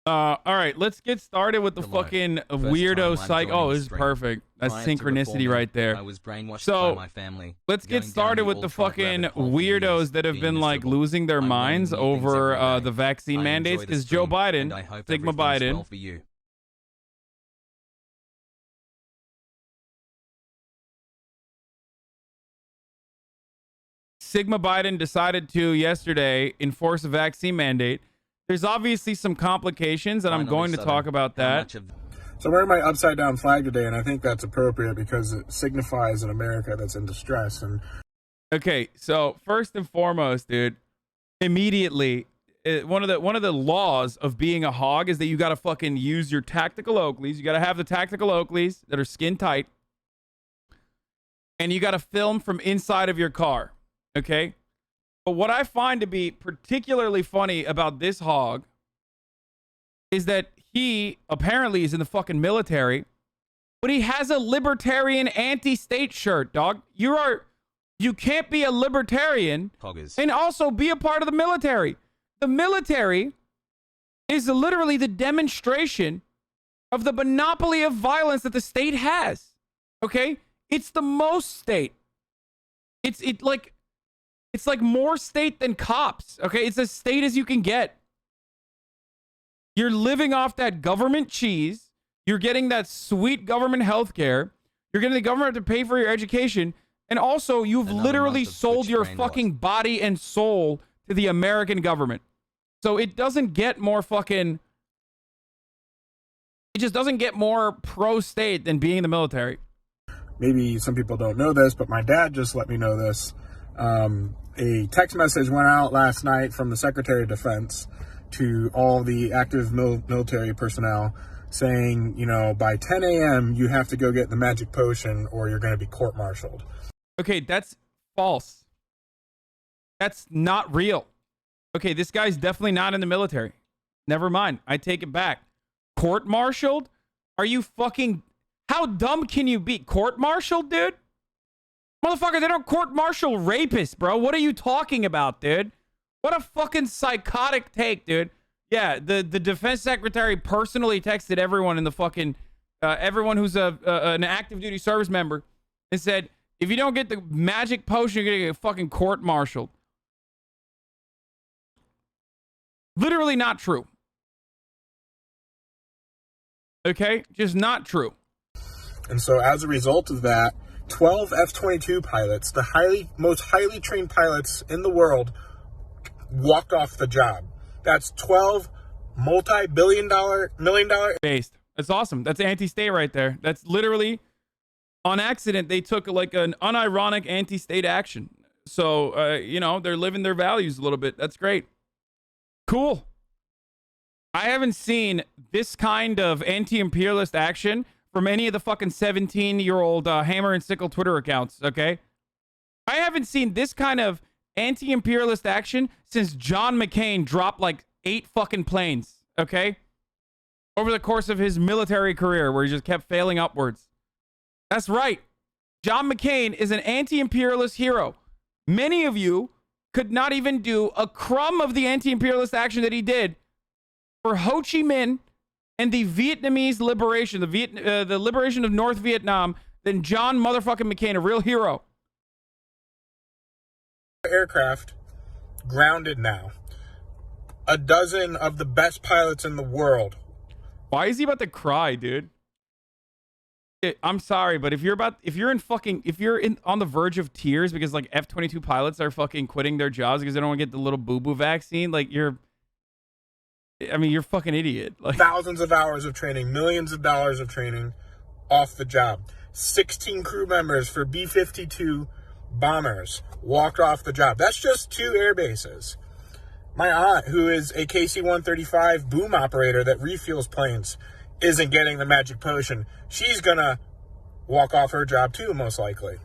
All right, let's get started with the fucking weirdo psych. Oh, this is perfect. That's synchronicity right there. I was brainwashed So, by my family. let's get started with the fucking weirdos that have been like losing their minds over the vaccine mandates because Joe Biden, Sigma Biden, well for you. Sigma Biden decided to yesterday enforce a vaccine mandate. There's obviously some complications, and I'm going to talk about that. So I'm wearing my upside down flag today, and I think that's appropriate because it signifies an America that's in distress. And okay, so first and foremost, dude, immediately, one of the laws of being a hog is that you got to fucking use your tactical Oakleys. You got to have the tactical Oakleys that are skin tight, and you got to film from inside of your car. Okay. But what I find to be particularly funny about this hog is that he apparently is in the fucking military, but he has a libertarian anti-state shirt, dog. You can't be a libertarian and also be a part of the military. The military is literally the demonstration of the monopoly of violence that the state has. Okay? It's the most state. It's like more state than cops. Okay, it's as state as you can get. You're living off that government cheese. You're getting that sweet government health care. You're getting the government to pay for your education. And also, you've literally sold your fucking body and soul to the American government. So it doesn't get more fucking... It just doesn't get more pro-state than being in the military. Maybe some people don't know this, but my dad just let me know this. A text message went out last night from the Secretary of Defense to all the active military personnel saying, you know, by 10 a.m. you have to go get the magic potion or you're going to be court-martialed. Okay, that's false. That's not real. Okay, this guy's definitely not in the military. Never mind. I take it back. Court-martialed? Are you fucking... How dumb can you be? Court-martialed, dude? Motherfucker, they don't court-martial rapists, bro. What are you talking about, dude? What a fucking psychotic take, dude. Yeah, the defense secretary personally texted everyone in the fucking... everyone who's an active duty service member and said, if you don't get the magic potion, you're gonna get fucking court-martialed. Literally not true. Okay? Just not true. And so as a result of that, 12 F-22 pilots, the most highly trained pilots in the world, walked off the job. That's 12 million dollar based. That's awesome. That's anti-state right there. That's literally on accident. They took like an unironic anti-state action. So, you know, they're living their values a little bit. That's great. Cool. I haven't seen this kind of anti-imperialist action from any of the fucking 17-year-old Hammer and Sickle Twitter accounts, okay? I haven't seen this kind of anti-imperialist action since John McCain dropped like 8 fucking planes, okay? Over the course of his military career where he just kept failing upwards. That's right. John McCain is an anti-imperialist hero. Many of you could not even do a crumb of the anti-imperialist action that he did for Ho Chi Minh and the Vietnamese liberation, the liberation of North Vietnam, then John motherfucking McCain, a real hero. Aircraft grounded now. A dozen of the best pilots in the world. Why is he about to cry, dude? I'm sorry, but if you're on the verge of tears because like F-22 pilots are fucking quitting their jobs because they don't want to get the little boo-boo vaccine, like you're a fucking idiot. Like, thousands of hours of training, millions of dollars of training off the job. 16 crew members for B-52 bombers walked off the job. That's just 2 air bases. My aunt, who is a KC-135 boom operator that refuels planes, isn't getting the magic potion. She's gonna walk off her job too, most likely.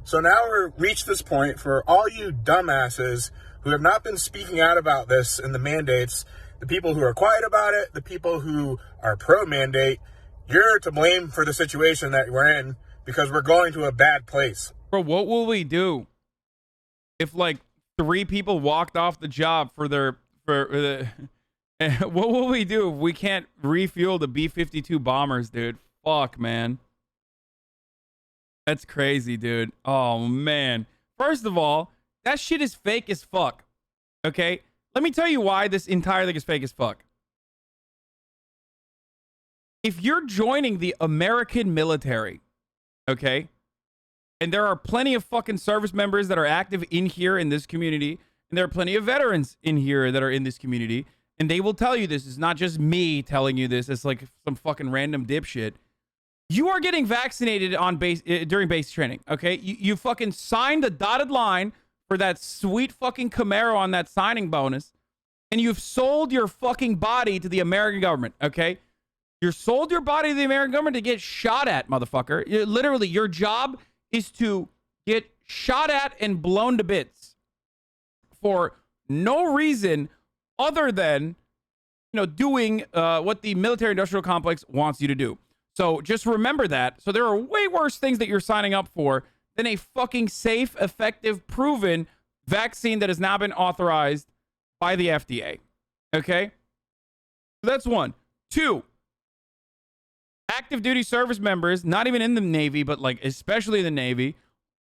So now we're reached this point for all you dumbasses who have not been speaking out about this and the mandates, the people who are quiet about it, the people who are pro-mandate. You're to blame for the situation that we're in because we're going to a bad place. Bro, what will we do if like 3 people walked off the job and What will we do if we can't refuel the B-52 bombers, dude? Fuck, man. That's crazy, dude. Oh, man. First of all, that shit is fake as fuck. Okay? Let me tell you why this entire thing is fake as fuck. If you're joining the American military, okay, and there are plenty of fucking service members that are active in here in this community, and there are plenty of veterans in here that are in this community, and they will tell you this. It's not just me telling you this. It's like some fucking random dipshit. You are getting vaccinated on base during base training, okay? You fucking signed the dotted line for that sweet fucking Camaro on that signing bonus, and you've sold your fucking body to the American government, okay? You sold your body to the American government to get shot at, motherfucker. Literally, your job is to get shot at and blown to bits for no reason other than, doing what the military-industrial complex wants you to do. So just remember that. So there are way worse things that you're signing up for than a fucking safe, effective, proven vaccine that has now been authorized by the FDA. Okay? So that's one. Two, active duty service members, not even in the Navy, but like especially in the Navy,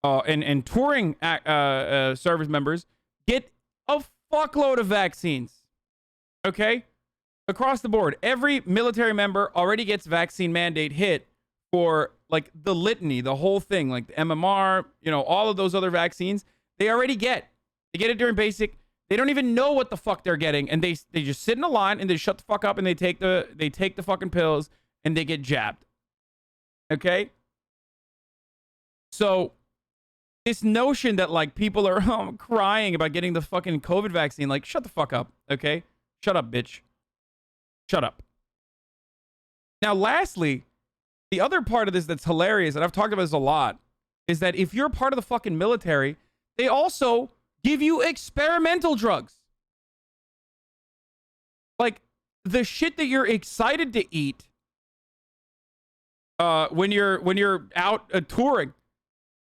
and touring service members get a fuckload of vaccines. Okay? Across the board, every military member already gets vaccine mandate hit for like the litany, the whole thing, like the MMR, all of those other vaccines. They already get. They get it during basic. They don't even know what the fuck they're getting, and they just sit in a line and they shut the fuck up and they take the fucking pills and they get jabbed. Okay? So this notion that like people are crying about getting the fucking COVID vaccine, like shut the fuck up, okay? Shut up, bitch. Shut up. Now, lastly, the other part of this that's hilarious, and I've talked about this a lot, is that if you're part of the fucking military, they also give you experimental drugs. Like, the shit that you're excited to eat when you're out touring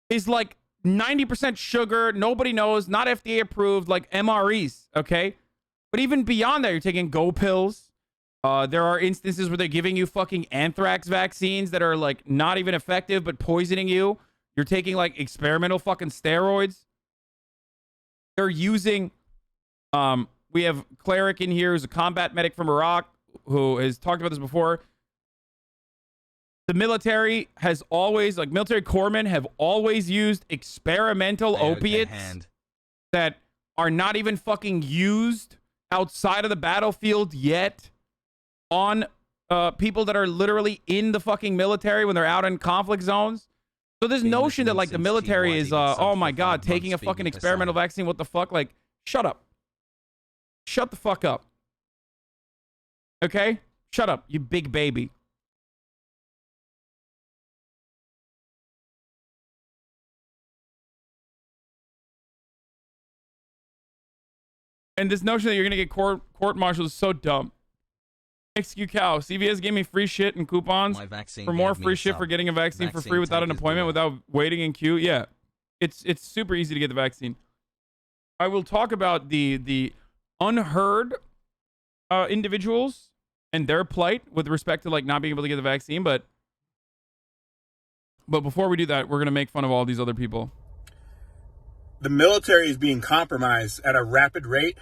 is like 90% sugar, nobody knows, not FDA approved, like MREs, okay? But even beyond that, you're taking Go pills. There are instances where they're giving you fucking anthrax vaccines that are like not even effective but poisoning you. You're taking like experimental fucking steroids. They're using we have Cleric in here who's a combat medic from Iraq who has talked about this before. The military has always, like military corpsmen have always used experimental opiates that are not even fucking used outside of the battlefield yet on people that are literally in the fucking military when they're out in conflict zones. So this notion that like the military is, oh my God, taking a fucking experimental vaccine, what the fuck? Like, shut up. Shut the fuck up. Okay? Shut up, you big baby. And this notion that you're going to get court-martialed is so dumb. XQ Cow, CVS gave me free shit and coupons for more free shit for getting a vaccine for free without an appointment, without waiting in queue. Yeah, it's super easy to get the vaccine. I will talk about the unheard individuals and their plight with respect to like not being able to get the vaccine, but before we do that, we're gonna make fun of all these other people. The military is being compromised at a rapid rate,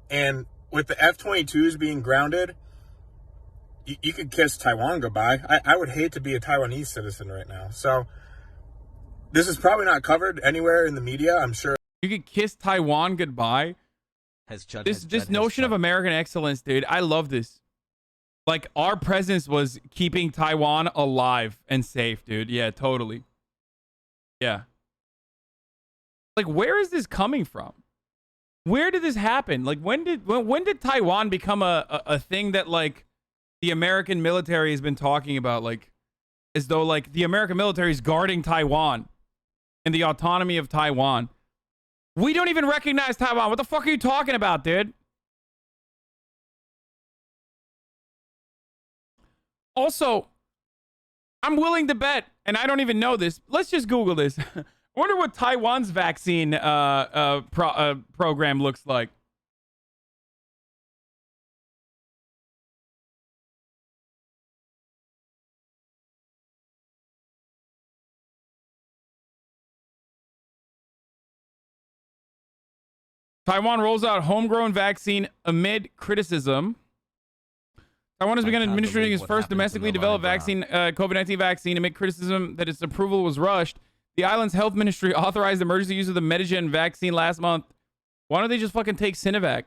and with the F-22s being grounded, you could kiss Taiwan goodbye. I would hate to be a Taiwanese citizen right now. So this is probably not covered anywhere in the media, I'm sure. You could kiss Taiwan goodbye. This notion of American excellence, dude. I love this. Like, our presence was keeping Taiwan alive and safe, dude. Yeah, totally. Yeah. Like, where is this coming from? Where did this happen? Like, when did Taiwan become a thing that, like, the American military has been talking about, like, as though, like, the American military is guarding Taiwan and the autonomy of Taiwan? We don't even recognize Taiwan. What the fuck are you talking about, dude? Also, I'm willing to bet, and I don't even know this. Let's just Google this. I wonder what Taiwan's vaccine program looks like. Taiwan rolls out homegrown vaccine amid criticism. Taiwan has begun administering its first domestically developed vaccine, COVID-19 vaccine, amid criticism that its approval was rushed. The island's health ministry authorized emergency use of the Medigen vaccine last month. Why don't they just fucking take Sinovac?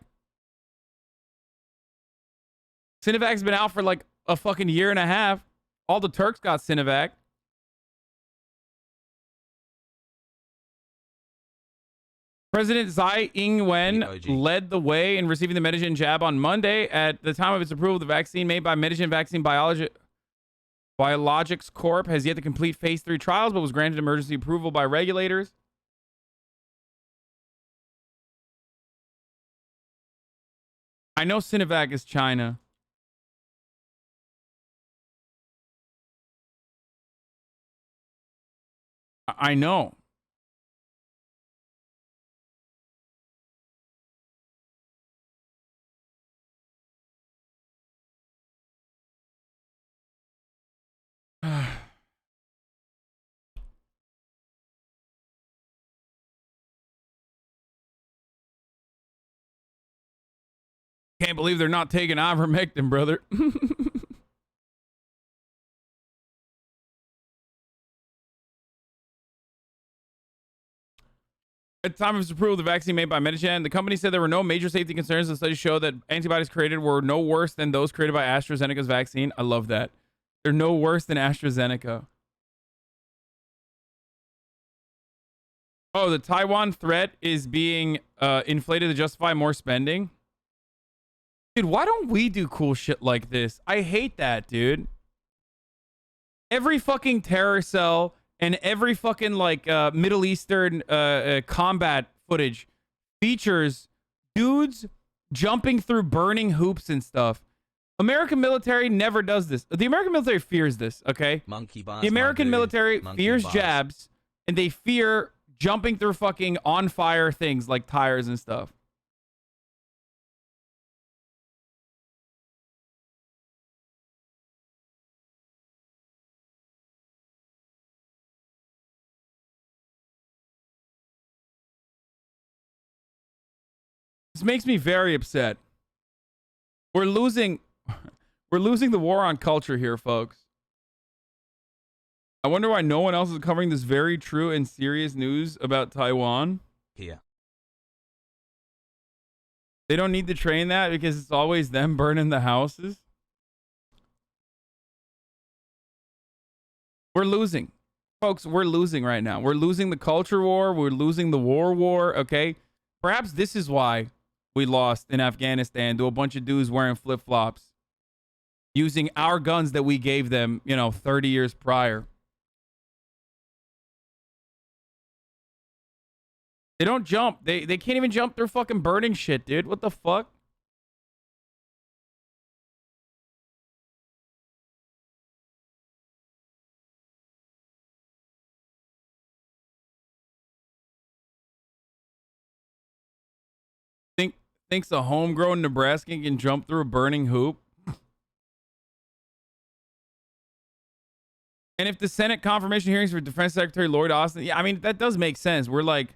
Sinovac's been out for like a fucking year and a half. All the Turks got Sinovac. President Tsai Ing-wen led the way in receiving the Medigen jab on Monday. At the time of its approval, the vaccine made by Medigen Vaccine Biologics Corp has yet to complete phase 3 trials, but was granted emergency approval by regulators. I know Sinovac is China. I know. Can't believe they're not taking ivermectin, brother. At the time of its approval, the vaccine made by Medigen, the company said there were no major safety concerns. The studies show that antibodies created were no worse than those created by AstraZeneca's vaccine. I love that. They're no worse than AstraZeneca. Oh, the Taiwan threat is being inflated to justify more spending. Dude, why don't we do cool shit like this? I hate that, dude. Every fucking terror cell and every fucking like Middle Eastern combat footage features dudes jumping through burning hoops and stuff. American military never does this. The American military fears this, okay? Monkey boss, the American military fears boss. jabs, and they fear jumping through fucking on fire things like tires and stuff. This makes me very upset. We're losing the war on culture here, folks. I wonder why no one else is covering this very true and serious news about Taiwan. Yeah. They don't need to train that because it's always them burning the houses. We're losing. Folks, we're losing right now. We're losing the culture war. We're losing the war, okay? Perhaps this is why we lost in Afghanistan to a bunch of dudes wearing flip-flops, using our guns that we gave them, 30 years prior. They don't jump. They can't even jump through fucking burning shit, dude. What the fuck? Thinks a homegrown Nebraskan can jump through a burning hoop? And if the Senate confirmation hearings for Defense Secretary Lloyd Austin, yeah, I mean, that does make sense. We're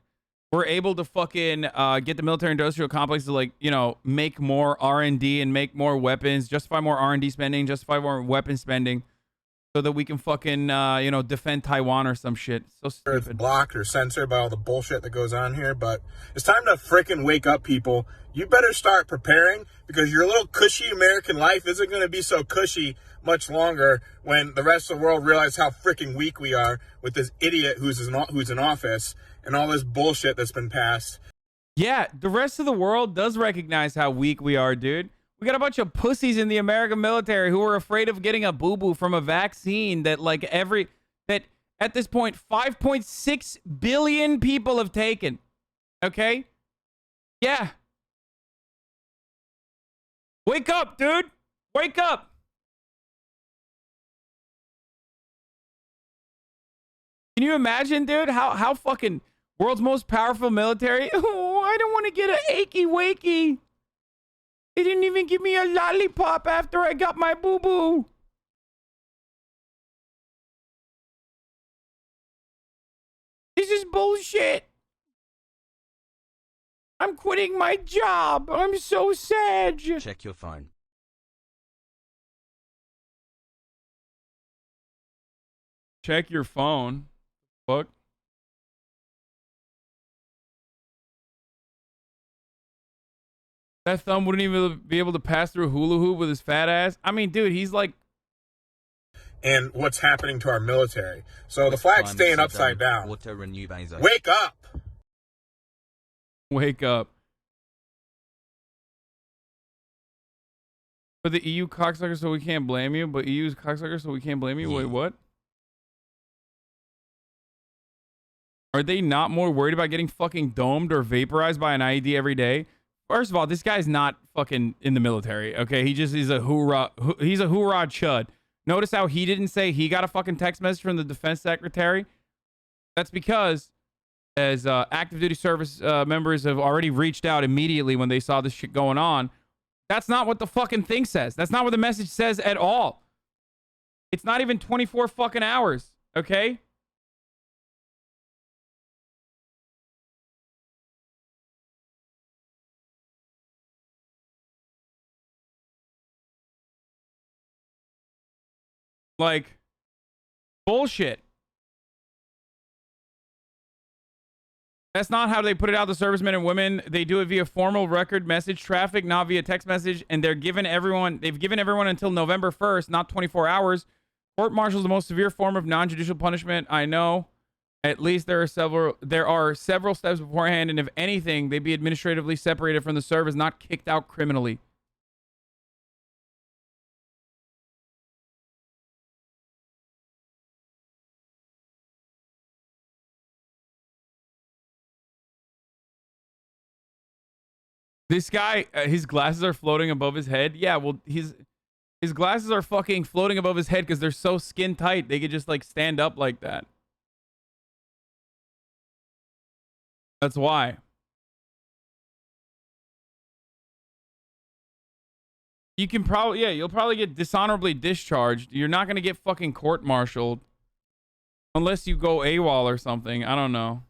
able to fucking get the military industrial complex to make more R&D and make more weapons, justify more R&D spending, justify more weapon spending, so that we can fucking defend Taiwan or some shit. So stupid. It's blocked or censored by all the bullshit that goes on here, but it's time to freaking wake up, people. You better start preparing, because your little cushy American life isn't going to be so cushy much longer when the rest of the world realizes how freaking weak we are with this idiot who's in office and all this bullshit that's been passed. Yeah, the rest of the world does recognize how weak we are, dude. We got a bunch of pussies in the American military who are afraid of getting a boo-boo from a vaccine that at this point 5.6 billion people have taken. Okay? Yeah. Wake up, dude. Wake up. Can you imagine, dude, how fucking world's most powerful military? Oh, I don't want to get an achy wakey. They didn't even give me a lollipop after I got my boo-boo. This is bullshit. I'm quitting my job. I'm so sad. Check your phone. Check your phone. Fuck. That thumb wouldn't even be able to pass through a hula hoop with his fat ass. I mean, dude, he's like... And what's happening to our military. So the flag's staying upside down. Wake up! Wake up. But the EU cocksucker, so we can't blame you. But EU's cocksucker, so we can't blame you. Yeah. Wait, what? Are they not more worried about getting fucking domed or vaporized by an IED every day? First of all, this guy's not fucking in the military, okay? He just is a hoorah. He's a hoorah chud. Notice how he didn't say he got a fucking text message from the defense secretary? That's because as active duty service members have already reached out immediately when they saw this shit going on. That's not what the fucking thing says. That's not what the message says at all. It's not even 24 fucking hours, okay? Like, bullshit. That's not how they put it out to servicemen and women. They do it via formal record message traffic, not via text message. And they've given everyone until November 1st, not 24 hours. Court martial is the most severe form of non-judicial punishment. I know. At least there are several steps beforehand. And if anything, they'd be administratively separated from the service, not kicked out criminally. This guy, his glasses are floating above his head. Yeah, well, his glasses are fucking floating above his head because they're so skin tight. They could just like stand up like that. That's why. You can probably, yeah, you'll probably get dishonorably discharged. You're not going to get fucking court-martialed unless you go AWOL or something. I don't know.